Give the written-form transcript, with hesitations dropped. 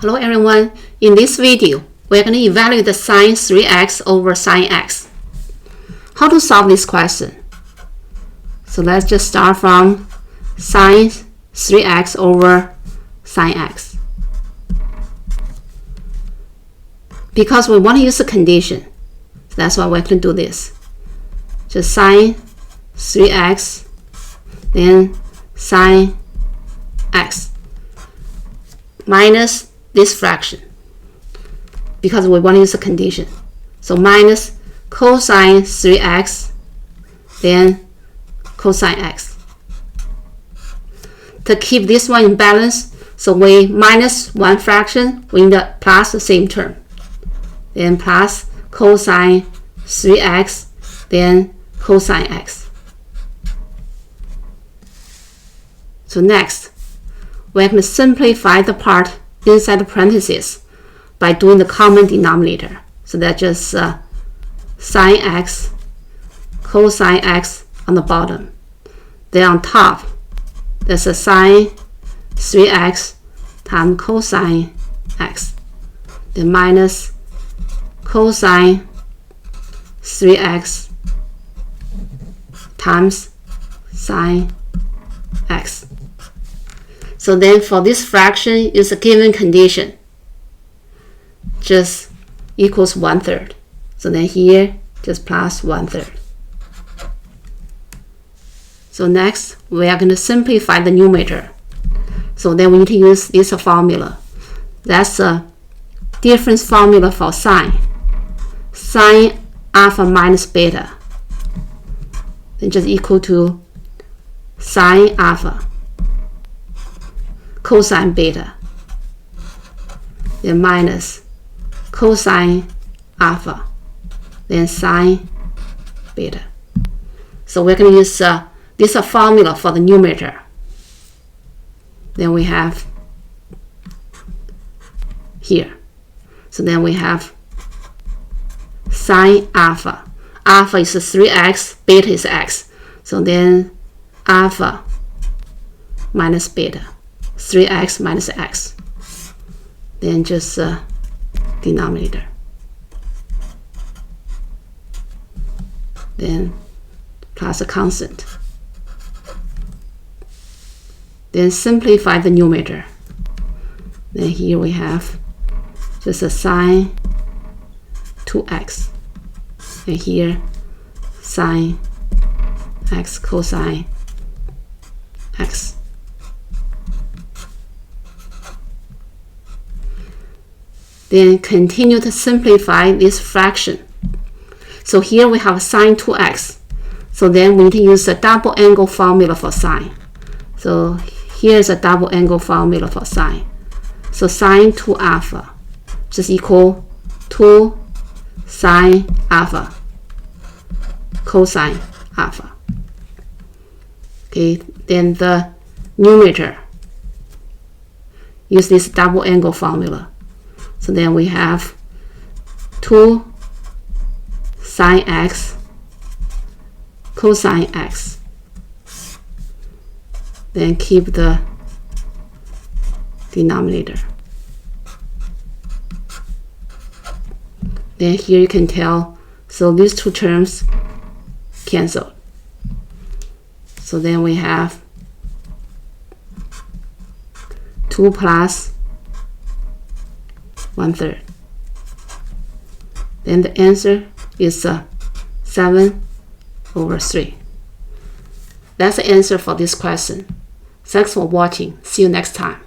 Hello everyone, in this video we're going to evaluate the sine 3x over sine x. How to solve this question? So let's just start from sine 3x over sine x. Because we want to use a condition, so that's why we're going to do this. Just sine 3x, then sine x minus this fraction, because we want to use a condition. So minus cosine 3x, then cosine x. To keep this one in balance, so we minus one fraction, we end up plus the same term. Then plus cosine 3x, then cosine x. So next, we're going to simplify the part inside the parentheses by doing the common denominator. So that's just sine x, cosine x on the bottom. Then on top, there's a sine 3x times cosine x. Then minus cosine 3x times sine x. So then for this fraction, it's a given condition, just equals 1/3. So then here, just plus 1/3. So next, we are going to simplify the numerator. So then we need to use this formula. That's a difference formula for sine. Sine alpha minus beta, then just equal to sine alpha cosine beta, then minus cosine alpha, then sine beta. So we're going to use this formula for the numerator. Then we have here. So then we have sine alpha. Alpha is 3x, beta is x. So then alpha minus beta, 3x minus x. Then just denominator. Then plus a constant. Then simplify the numerator. Then here we have just a sine 2x. And here sine x cosine x. Then continue to simplify this fraction. So here we have sine 2x. So then we need to use the double angle formula for sine. So here's a double angle formula for sine. So sine 2 alpha just equal 2 sine alpha cosine alpha. Okay, then the numerator, use this double angle formula. So then we have 2 sine x cosine x. Then keep the denominator. Then here you can tell, so these two terms cancel. So then we have 2 plus 1/3. Then the answer is 7/3. That's the answer for this question. Thanks for watching. See you next time.